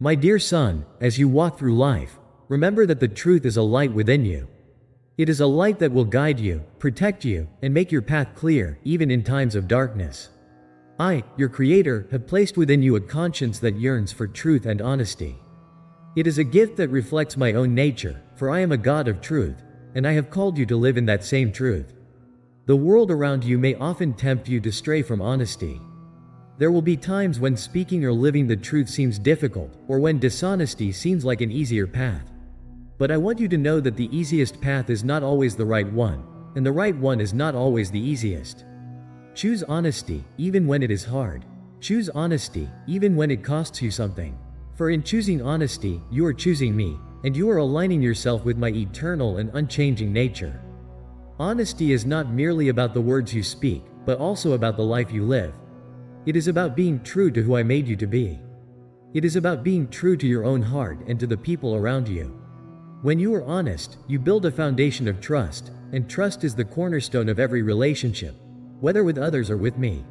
My dear son, as you walk through life, remember that the truth is a light within you. It is a light that will guide you, protect you, and make your path clear, even in times of darkness. I, your Creator, have placed within you a conscience that yearns for truth and honesty. It is a gift that reflects my own nature, for I am a God of truth, and I have called you to live in that same truth. The world around you may often tempt you to stray from honesty. There will be times when speaking or living the truth seems difficult, or when dishonesty seems like an easier path. But I want you to know that the easiest path is not always the right one, and the right one is not always the easiest. Choose honesty, even when it is hard. Choose honesty, even when it costs you something. For in choosing honesty, you are choosing me, and you are aligning yourself with my eternal and unchanging nature. Honesty is not merely about the words you speak, but also about the life you live. It is about being true to who I made you to be. It is about being true to your own heart and to the people around you. When you are honest, you build a foundation of trust, and trust is the cornerstone of every relationship, whether with others or with me.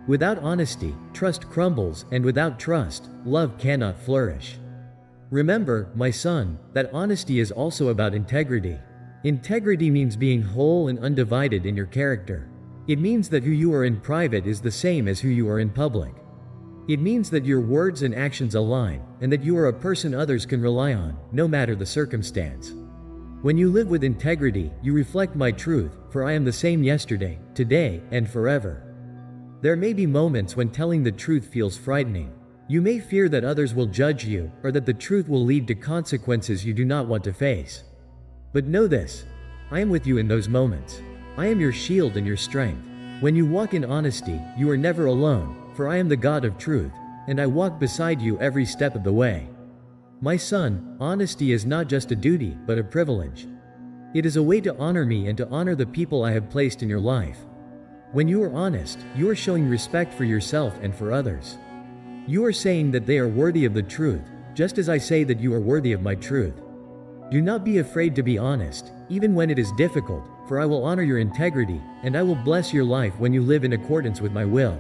Without honesty, trust crumbles, and without trust, love cannot flourish. Remember, my son, that honesty is also about integrity. Integrity means being whole and undivided in your character. It means that who you are in private is the same as who you are in public. It means that your words and actions align, and that you are a person others can rely on, no matter the circumstance. When you live with integrity, you reflect my truth, for I am the same yesterday, today, and forever. There may be moments when telling the truth feels frightening. You may fear that others will judge you, or that the truth will lead to consequences you do not want to face. But know this: I am with you in those moments. I am your shield and your strength. When you walk in honesty, you are never alone, for I am the God of truth, and I walk beside you every step of the way. My son, honesty is not just a duty, but a privilege. It is a way to honor me and to honor the people I have placed in your life. When you are honest, you are showing respect for yourself and for others. You are saying that they are worthy of the truth, just as I say that you are worthy of my truth. Do not be afraid to be honest, even when it is difficult, for I will honor your integrity, and I will bless your life when you live in accordance with my will.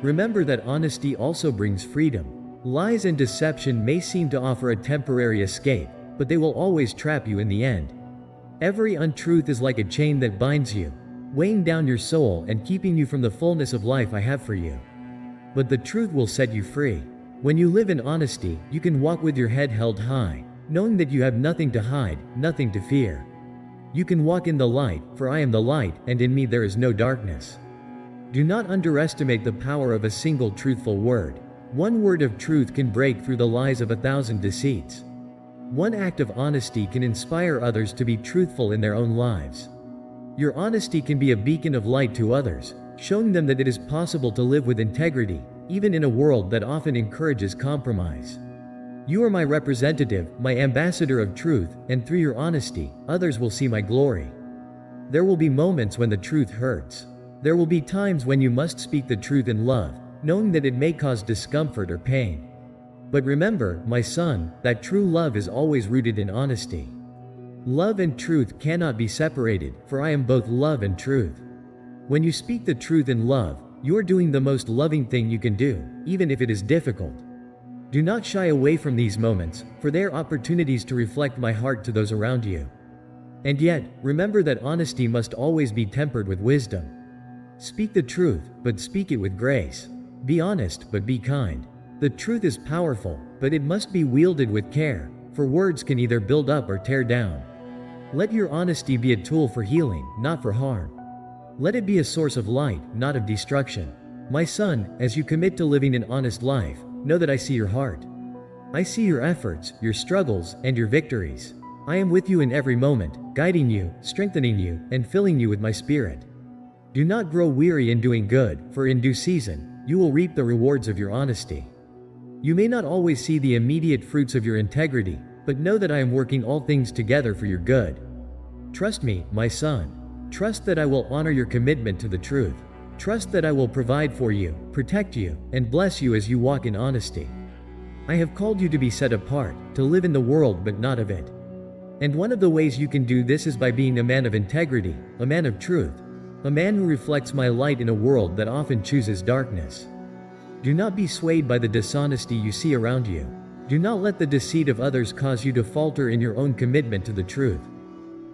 Remember that honesty also brings freedom. Lies and deception may seem to offer a temporary escape, but they will always trap you in the end. Every untruth is like a chain that binds you, weighing down your soul and keeping you from the fullness of life I have for you. But the truth will set you free. When you live in honesty, you can walk with your head held high, knowing that you have nothing to hide, nothing to fear. You can walk in the light, for I am the light, and in me there is no darkness. Do not underestimate the power of a single truthful word. One word of truth can break through the lies of 1,000 deceits. One act of honesty can inspire others to be truthful in their own lives. Your honesty can be a beacon of light to others, showing them that it is possible to live with integrity, even in a world that often encourages compromise. You are my representative, my ambassador of truth, and through your honesty, others will see my glory. There will be moments when the truth hurts. There will be times when you must speak the truth in love, knowing that it may cause discomfort or pain. But remember, my son, that true love is always rooted in honesty. Love and truth cannot be separated, for I am both love and truth. When you speak the truth in love, you are doing the most loving thing you can do, even if it is difficult. Do not shy away from these moments, for they are opportunities to reflect my heart to those around you. And yet, remember that honesty must always be tempered with wisdom. Speak the truth, but speak it with grace. Be honest, but be kind. The truth is powerful, but it must be wielded with care, for words can either build up or tear down. Let your honesty be a tool for healing, not for harm. Let it be a source of light, not of destruction. My son, as you commit to living an honest life, know that I see your heart. I see your efforts, your struggles, and your victories. I am with you in every moment, guiding you, strengthening you, and filling you with my spirit. Do not grow weary in doing good, for in due season, you will reap the rewards of your honesty. You may not always see the immediate fruits of your integrity, but know that I am working all things together for your good. Trust me, my son. Trust that I will honor your commitment to the truth. Trust that I will provide for you, protect you, and bless you as you walk in honesty. I have called you to be set apart, to live in the world but not of it. And one of the ways you can do this is by being a man of integrity, a man of truth, a man who reflects my light in a world that often chooses darkness. Do not be swayed by the dishonesty you see around you. Do not let the deceit of others cause you to falter in your own commitment to the truth.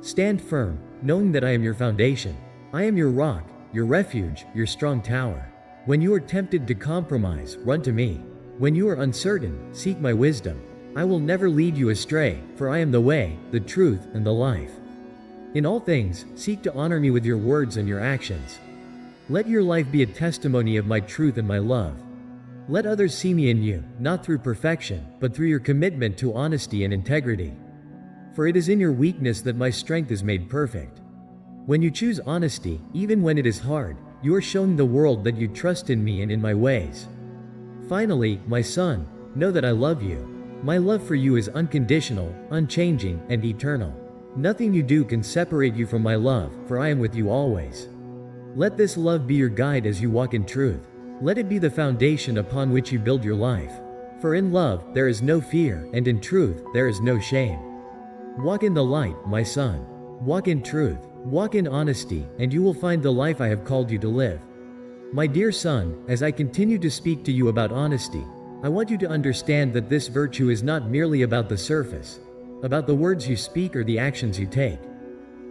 Stand firm, knowing that I am your foundation. I am your rock, your refuge, your strong tower. When you are tempted to compromise, run to me. When you are uncertain, seek my wisdom. I will never lead you astray, for I am the way, the truth, and the life. In all things, seek to honor me with your words and your actions. Let your life be a testimony of my truth and my love. Let others see me in you, not through perfection, but through your commitment to honesty and integrity. For it is in your weakness that my strength is made perfect. When you choose honesty, even when it is hard, you are showing the world that you trust in me and in my ways. Finally, my son, know that I love you. My love for you is unconditional, unchanging, and eternal. Nothing you do can separate you from my love, for I am with you always. Let this love be your guide as you walk in truth. Let it be the foundation upon which you build your life. For in love, there is no fear, and in truth, there is no shame. Walk in the light, my son. Walk in truth. Walk in honesty, and you will find the life I have called you to live. My dear son, as I continue to speak to you about honesty, I want you to understand that this virtue is not merely about the surface, about the words you speak or the actions you take.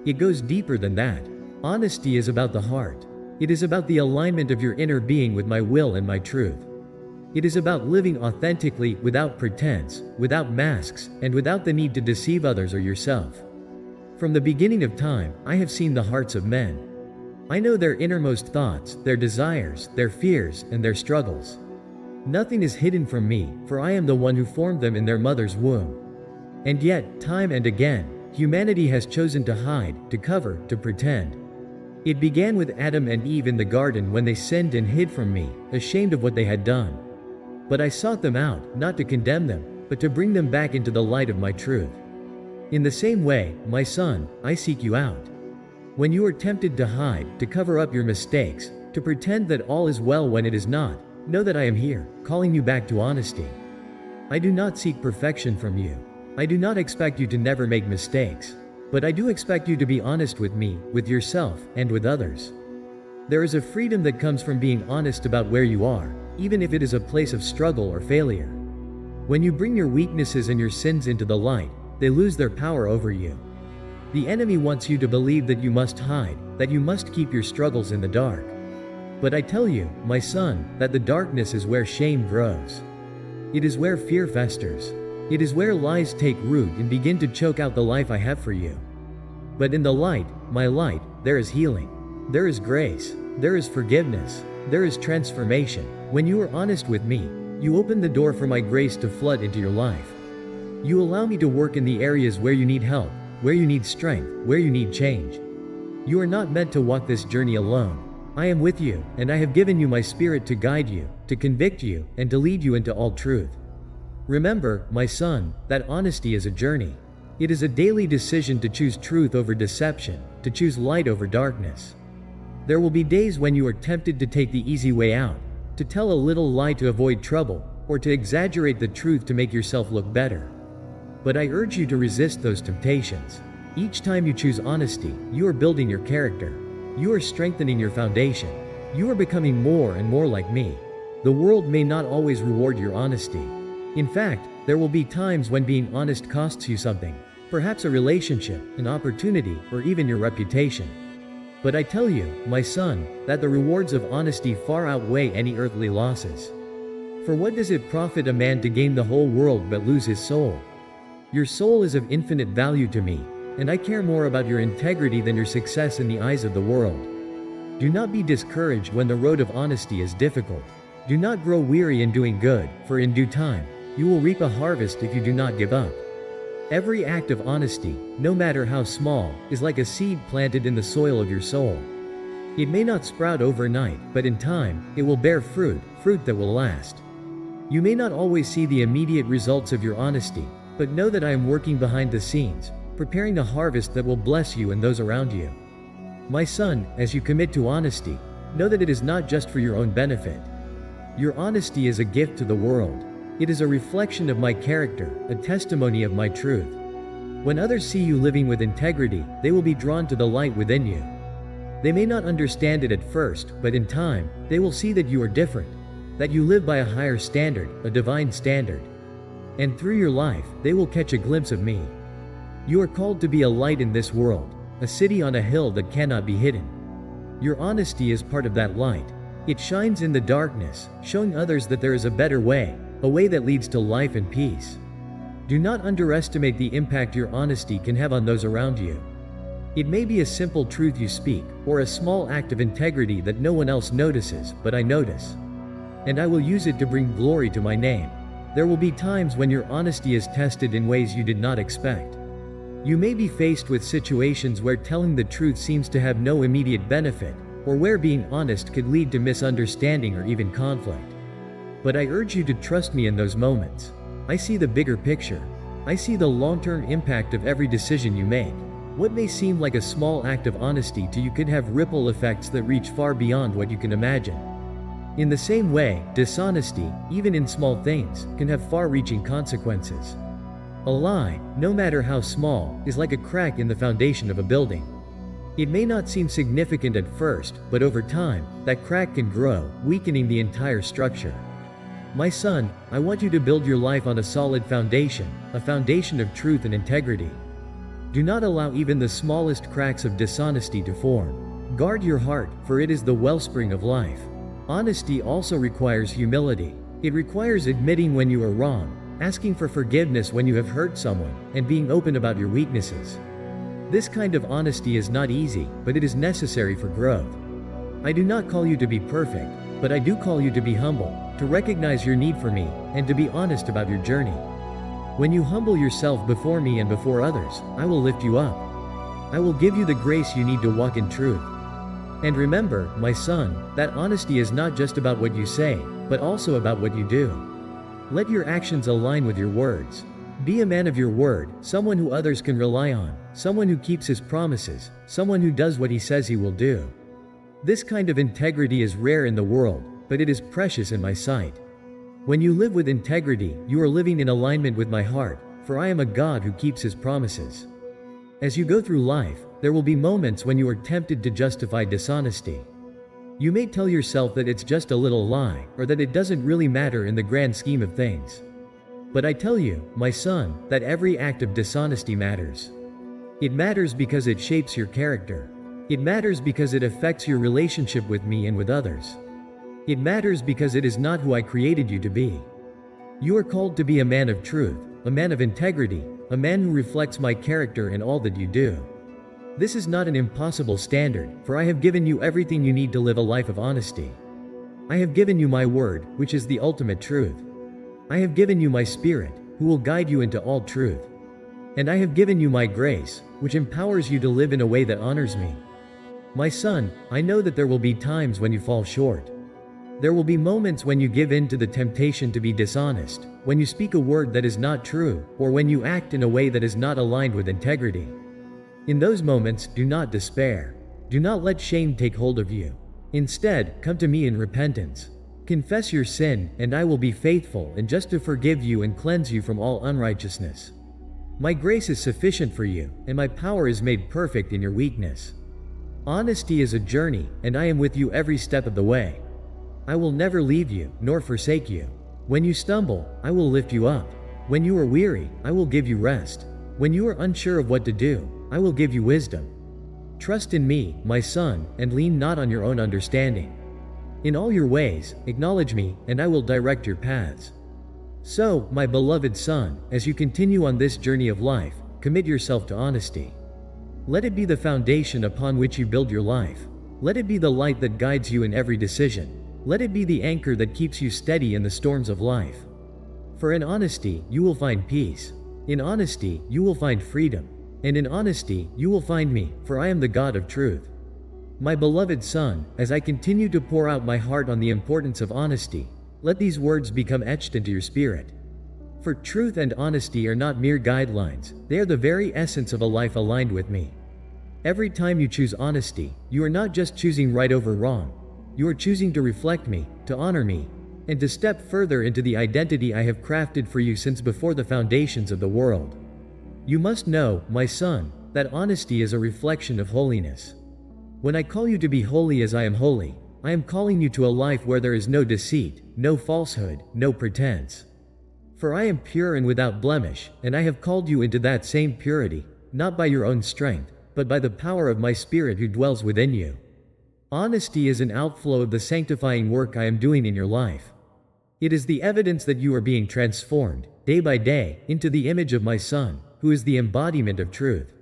It goes deeper than that. Honesty is about the heart. It is about the alignment of your inner being with my will and my truth. It is about living authentically, without pretense, without masks, and without the need to deceive others or yourself. From the beginning of time, I have seen the hearts of men. I know their innermost thoughts, their desires, their fears, and their struggles. Nothing is hidden from me, for I am the one who formed them in their mother's womb. And yet, time and again, humanity has chosen to hide, to cover, to pretend. It began with Adam and Eve in the garden when they sinned and hid from me, ashamed of what they had done. But I sought them out, not to condemn them, but to bring them back into the light of my truth. In the same way, my son, I seek you out. When you are tempted to hide, to cover up your mistakes, to pretend that all is well when it is not, know that I am here, calling you back to honesty. I do not seek perfection from you. I do not expect you to never make mistakes. But I do expect you to be honest with me, with yourself, and with others. There is a freedom that comes from being honest about where you are, even if it is a place of struggle or failure. When you bring your weaknesses and your sins into the light, they lose their power over you. The enemy wants you to believe that you must hide, that you must keep your struggles in the dark. But I tell you, my son, that the darkness is where shame grows. It is where fear festers. It is where lies take root and begin to choke out the life I have for you. But in the light, my light, there is healing. There is grace. There is forgiveness. There is transformation. When you are honest with me, you open the door for my grace to flood into your life. You allow me to work in the areas where you need help, where you need strength, where you need change. You are not meant to walk this journey alone. I am with you, and I have given you my spirit to guide you, to convict you, and to lead you into all truth. Remember, my son, that honesty is a journey. It is a daily decision to choose truth over deception, to choose light over darkness. There will be days when you are tempted to take the easy way out, to tell a little lie to avoid trouble, or to exaggerate the truth to make yourself look better. But I urge you to resist those temptations. Each time you choose honesty, you are building your character. You are strengthening your foundation. You are becoming more and more like me. The world may not always reward your honesty. In fact, there will be times when being honest costs you something, perhaps a relationship, an opportunity, or even your reputation. But I tell you, my son, that the rewards of honesty far outweigh any earthly losses. For what does it profit a man to gain the whole world but lose his soul? Your soul is of infinite value to me, and I care more about your integrity than your success in the eyes of the world. Do not be discouraged when the road of honesty is difficult. Do not grow weary in doing good, for in due time, you will reap a harvest if you do not give up. Every act of honesty, no matter how small, is like a seed planted in the soil of your soul. It may not sprout overnight, but in time, it will bear fruit, fruit that will last. You may not always see the immediate results of your honesty, but know that I am working behind the scenes, preparing a harvest that will bless you and those around you. My son, as you commit to honesty, know that it is not just for your own benefit. Your honesty is a gift to the world. It is a reflection of my character, a testimony of my truth. When others see you living with integrity, they will be drawn to the light within you. They may not understand it at first, but in time, they will see that you are different, that you live by a higher standard, a divine standard. and through your life, they will catch a glimpse of me. You are called to be a light in this world, a city on a hill that cannot be hidden. Your honesty is part of that light. It shines in the darkness, showing others that there is a better way, a way that leads to life and peace. Do not underestimate the impact your honesty can have on those around you. It may be a simple truth you speak, or a small act of integrity that no one else notices, but I notice. And I will use it to bring glory to my name. There will be times when your honesty is tested in ways you did not expect. You may be faced with situations where telling the truth seems to have no immediate benefit, or where being honest could lead to misunderstanding or even conflict. But I urge you to trust me in those moments. I see the bigger picture. I see the long-term impact of every decision you make. What may seem like a small act of honesty to you could have ripple effects that reach far beyond what you can imagine. In the same way, dishonesty, even in small things, can have far-reaching consequences. A lie, no matter how small, is like a crack in the foundation of a building. It may not seem significant at first, but over time, that crack can grow, weakening the entire structure. My son, I want you to build your life on a solid foundation, a foundation of truth and integrity. Do not allow even the smallest cracks of dishonesty to form. Guard your heart, for it is the wellspring of life. Honesty also requires humility. It requires admitting when you are wrong, asking for forgiveness when you have hurt someone, and being open about your weaknesses. This kind of honesty is not easy, but it is necessary for growth. I do not call you to be perfect, but I do call you to be humble, to recognize your need for me, and to be honest about your journey. When you humble yourself before me and before others, I will lift you up. I will give you the grace you need to walk in truth. And remember, my son, that honesty is not just about what you say, but also about what you do. Let your actions align with your words. Be a man of your word, someone who others can rely on, someone who keeps his promises, someone who does what he says he will do. This kind of integrity is rare in the world, but it is precious in my sight. When you live with integrity, you are living in alignment with my heart, for I am a God who keeps his promises. As you go through life, there will be moments when you are tempted to justify dishonesty. You may tell yourself that it's just a little lie, or that it doesn't really matter in the grand scheme of things. But I tell you, my son, that every act of dishonesty matters. It matters because it shapes your character. It matters because it affects your relationship with me and with others. It matters because it is not who I created you to be. You are called to be a man of truth, a man of integrity, a man who reflects my character in all that you do. This is not an impossible standard, for I have given you everything you need to live a life of honesty. I have given you my word, which is the ultimate truth. I have given you my Spirit, who will guide you into all truth. And I have given you my grace, which empowers you to live in a way that honors me. My son, I know that there will be times when you fall short. There will be moments when you give in to the temptation to be dishonest, when you speak a word that is not true, or when you act in a way that is not aligned with integrity. In those moments, do not despair. Do not let shame take hold of you. Instead, come to me in repentance. Confess your sin, and I will be faithful and just to forgive you and cleanse you from all unrighteousness. My grace is sufficient for you, and my power is made perfect in your weakness. Honesty is a journey, and I am with you every step of the way. I will never leave you, nor forsake you. When you stumble, I will lift you up. When you are weary, I will give you rest. When you are unsure of what to do, I will give you wisdom. Trust in me, my son, and lean not on your own understanding. In all your ways, acknowledge me, and I will direct your paths. So, my beloved son, as you continue on this journey of life, commit yourself to honesty. Let it be the foundation upon which you build your life. Let it be the light that guides you in every decision. Let it be the anchor that keeps you steady in the storms of life. For in honesty, you will find peace. In honesty, you will find freedom. And in honesty, you will find me, for I am the God of truth. My beloved son, as I continue to pour out my heart on the importance of honesty, let these words become etched into your spirit. For truth and honesty are not mere guidelines, they are the very essence of a life aligned with me. Every time you choose honesty, you are not just choosing right over wrong. You are choosing to reflect me, to honor me, and to step further into the identity I have crafted for you since before the foundations of the world. You must know, my son, that honesty is a reflection of holiness. When I call you to be holy as I am holy, I am calling you to a life where there is no deceit, no falsehood, no pretense. For I am pure and without blemish, and I have called you into that same purity, not by your own strength, but by the power of my Spirit who dwells within you. Honesty is an outflow of the sanctifying work I am doing in your life. It is the evidence that you are being transformed, day by day, into the image of my Son, who is the embodiment of truth.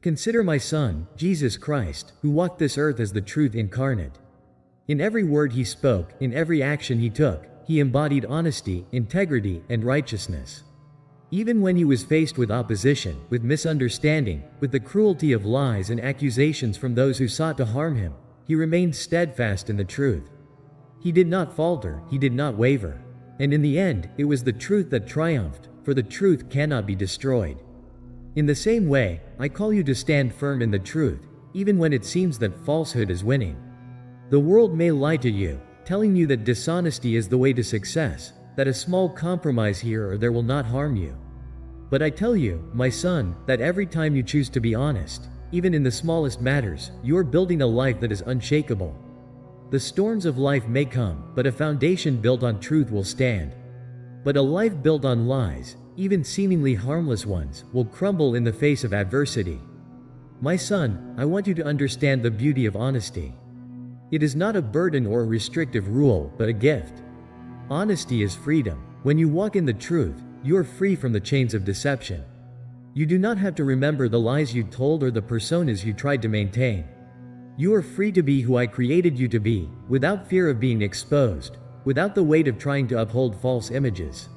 Consider my Son, Jesus Christ, who walked this earth as the truth incarnate. In every word he spoke, in every action he took, he embodied honesty, integrity, and righteousness. Even when he was faced with opposition, with misunderstanding, with the cruelty of lies and accusations from those who sought to harm him, he remained steadfast in the truth. He did not falter, he did not waver. And in the end, it was the truth that triumphed, for the truth cannot be destroyed. In the same way, I call you to stand firm in the truth, even when it seems that falsehood is winning. The world may lie to you, telling you that dishonesty is the way to success, that a small compromise here or there will not harm you. But I tell you, my son, that every time you choose to be honest, even in the smallest matters, you are building a life that is unshakable. The storms of life may come, but a foundation built on truth will stand. But a life built on lies, even seemingly harmless ones, will crumble in the face of adversity. My son, I want you to understand the beauty of honesty. It is not a burden or a restrictive rule, but a gift. Honesty is freedom. When you walk in the truth, you are free from the chains of deception. You do not have to remember the lies you told or the personas you tried to maintain. You are free to be who I created you to be, without fear of being exposed, without the weight of trying to uphold false images.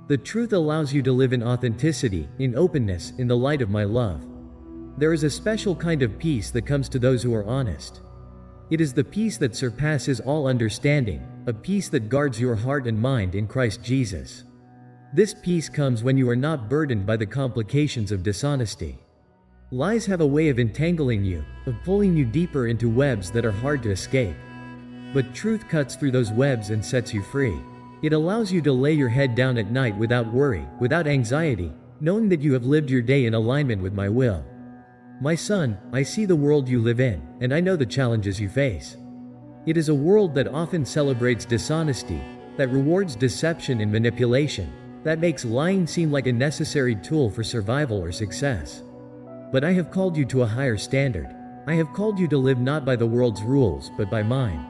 The truth allows you to live in authenticity, in openness, in the light of my love. There is a special kind of peace that comes to those who are honest. It is the peace that surpasses all understanding, a peace that guards your heart and mind in Christ Jesus. This peace comes when you are not burdened by the complications of dishonesty. Lies have a way of entangling you, of pulling you deeper into webs that are hard to escape. But truth cuts through those webs and sets you free. It allows you to lay your head down at night without worry, without anxiety, knowing that you have lived your day in alignment with my will. My son, I see the world you live in, and I know the challenges you face. It is a world that often celebrates dishonesty, that rewards deception and manipulation, that makes lying seem like a necessary tool for survival or success. But I have called you to a higher standard. I have called you to live not by the world's rules, but by mine.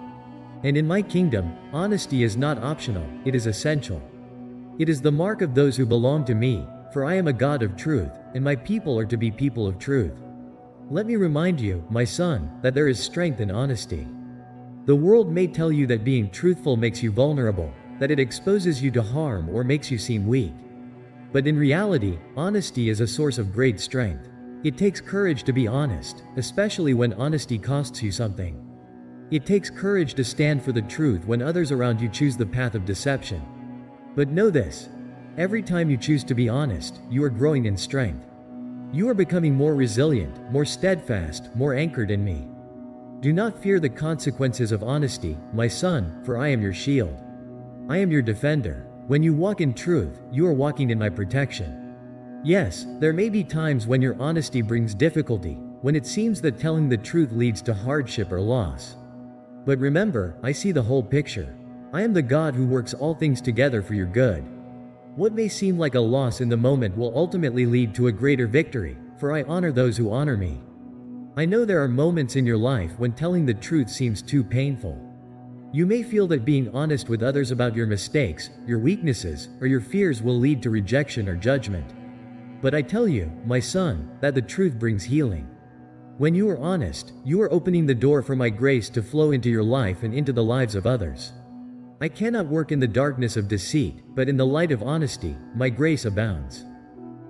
And in my kingdom, honesty is not optional, it is essential. It is the mark of those who belong to me, for I am a God of truth, and my people are to be people of truth. Let me remind you, my son, that there is strength in honesty. The world may tell you that being truthful makes you vulnerable, that it exposes you to harm or makes you seem weak. But in reality, honesty is a source of great strength. It takes courage to be honest, especially when honesty costs you something. It takes courage to stand for the truth when others around you choose the path of deception. But know this: every time you choose to be honest, you are growing in strength. You are becoming more resilient, more steadfast, more anchored in me. Do not fear the consequences of honesty, my son, for I am your shield. I am your defender. When you walk in truth, you are walking in my protection. Yes, there may be times when your honesty brings difficulty, when it seems that telling the truth leads to hardship or loss. But remember, I see the whole picture. I am the God who works all things together for your good. What may seem like a loss in the moment will ultimately lead to a greater victory, for I honor those who honor me. I know there are moments in your life when telling the truth seems too painful. You may feel that being honest with others about your mistakes, your weaknesses, or your fears will lead to rejection or judgment. But I tell you, my son, that the truth brings healing. When you are honest, you are opening the door for my grace to flow into your life and into the lives of others. I cannot work in the darkness of deceit, but in the light of honesty, my grace abounds.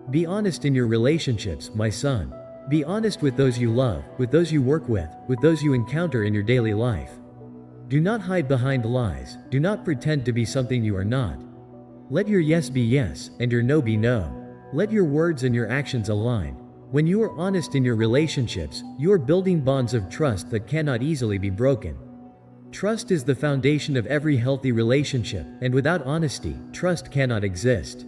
Be honest in your relationships, my son. Be honest with those you love, with those you work with those you encounter in your daily life. Do not hide behind lies, do not pretend to be something you are not. Let your yes be yes, and your no be no. Let your words and your actions align. When you are honest in your relationships, you are building bonds of trust that cannot easily be broken. Trust is the foundation of every healthy relationship, and without honesty, trust cannot exist.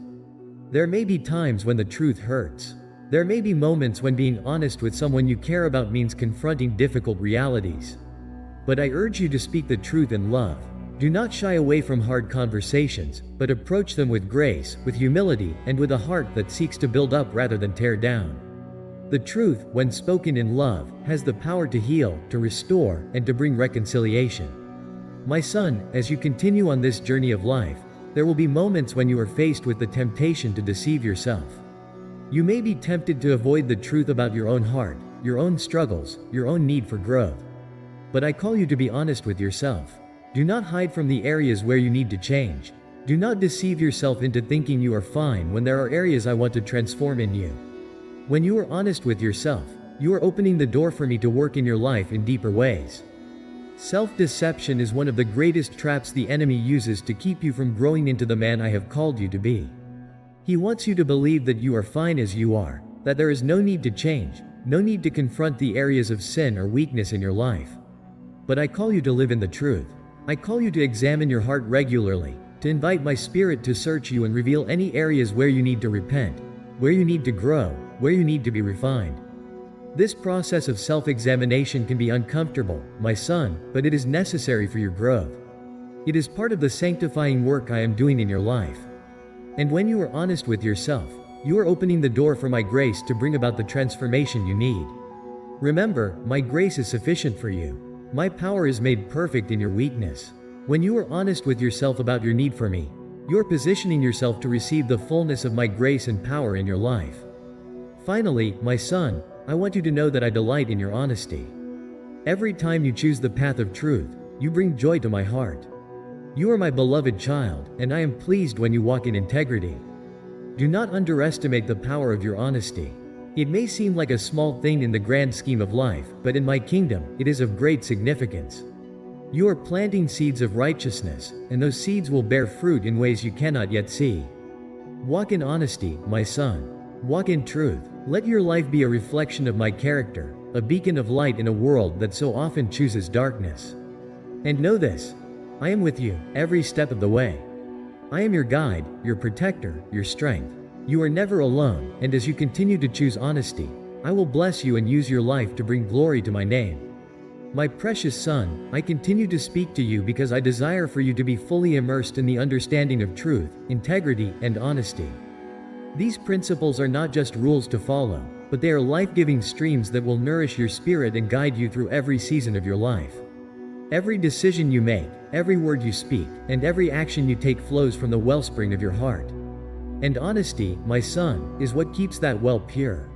There may be times when the truth hurts. There may be moments when being honest with someone you care about means confronting difficult realities. But I urge you to speak the truth in love. Do not shy away from hard conversations, but approach them with grace, with humility, and with a heart that seeks to build up rather than tear down. The truth, when spoken in love, has the power to heal, to restore, and to bring reconciliation. My son, as you continue on this journey of life, there will be moments when you are faced with the temptation to deceive yourself. You may be tempted to avoid the truth about your own heart, your own struggles, your own need for growth. But I call you to be honest with yourself. Do not hide from the areas where you need to change. Do not deceive yourself into thinking you are fine when there are areas I want to transform in you. When you are honest with yourself, you are opening the door for me to work in your life in deeper ways. Self-deception is one of the greatest traps the enemy uses to keep you from growing into the man I have called you to be. He wants you to believe that you are fine as you are, that there is no need to change, no need to confront the areas of sin or weakness in your life. But I call you to live in the truth. I call you to examine your heart regularly, to invite my Spirit to search you and reveal any areas where you need to repent, where you need to grow, where you need to be refined. This process of self-examination can be uncomfortable, my son, but it is necessary for your growth. It is part of the sanctifying work I am doing in your life. And when you are honest with yourself, you are opening the door for my grace to bring about the transformation you need. Remember, my grace is sufficient for you. My power is made perfect in your weakness. When you are honest with yourself about your need for me, you are positioning yourself to receive the fullness of my grace and power in your life. Finally, my son, I want you to know that I delight in your honesty. Every time you choose the path of truth, you bring joy to my heart. You are my beloved child, and I am pleased when you walk in integrity. Do not underestimate the power of your honesty. It may seem like a small thing in the grand scheme of life, but in my kingdom, it is of great significance. You are planting seeds of righteousness, and those seeds will bear fruit in ways you cannot yet see. Walk in honesty, my son. Walk in truth. Let your life be a reflection of my character, a beacon of light in a world that so often chooses darkness. And know this: I am with you every step of the way. I am your guide, your protector, your strength. You are never alone, and as you continue to choose honesty, I will bless you and use your life to bring glory to my name. My precious son, I continue to speak to you because I desire for you to be fully immersed in the understanding of truth, integrity, and honesty. These principles are not just rules to follow, but they are life-giving streams that will nourish your spirit and guide you through every season of your life. Every decision you make, every word you speak, and every action you take flows from the wellspring of your heart. And honesty, my son, is what keeps that well pure.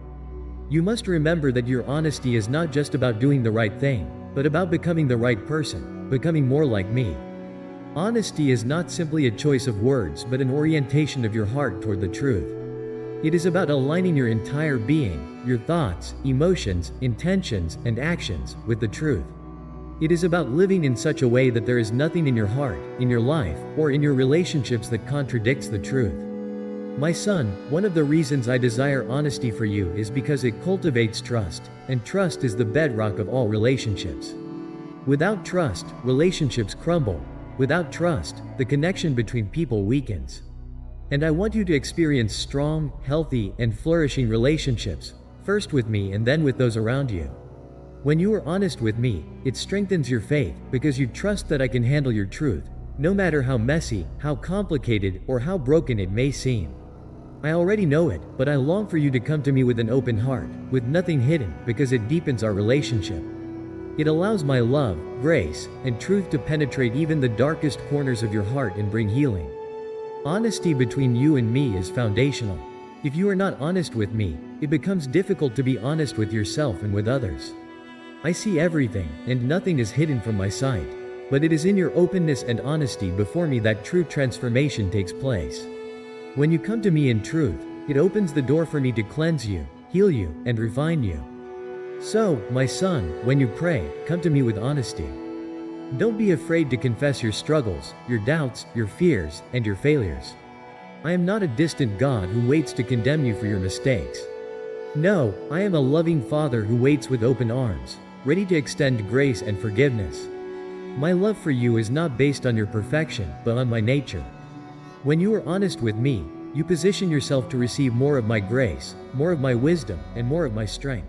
You must remember that your honesty is not just about doing the right thing, but about becoming the right person, becoming more like me. Honesty is not simply a choice of words but an orientation of your heart toward the truth. It is about aligning your entire being, your thoughts, emotions, intentions, and actions, with the truth. It is about living in such a way that there is nothing in your heart, in your life, or in your relationships that contradicts the truth. My son, one of the reasons I desire honesty for you is because it cultivates trust, and trust is the bedrock of all relationships. Without trust, relationships crumble. Without trust, the connection between people weakens. And I want you to experience strong, healthy, and flourishing relationships, first with me and then with those around you. When you are honest with me, it strengthens your faith because you trust that I can handle your truth, no matter how messy, how complicated, or how broken it may seem. I already know it, but I long for you to come to me with an open heart, with nothing hidden, because it deepens our relationship. It allows my love, grace, and truth to penetrate even the darkest corners of your heart and bring healing. Honesty between you and me is foundational. If you are not honest with me, it becomes difficult to be honest with yourself and with others. I see everything, and nothing is hidden from my sight. But it is in your openness and honesty before me that true transformation takes place. When you come to me in truth, it opens the door for me to cleanse you, heal you, and refine you. So, my son, when you pray, come to me with honesty. Don't be afraid to confess your struggles, your doubts, your fears, and your failures. I am not a distant God who waits to condemn you for your mistakes. No, I am a loving Father who waits with open arms, ready to extend grace and forgiveness. My love for you is not based on your perfection, but on my nature. When you are honest with me, you position yourself to receive more of my grace, more of my wisdom, and more of my strength.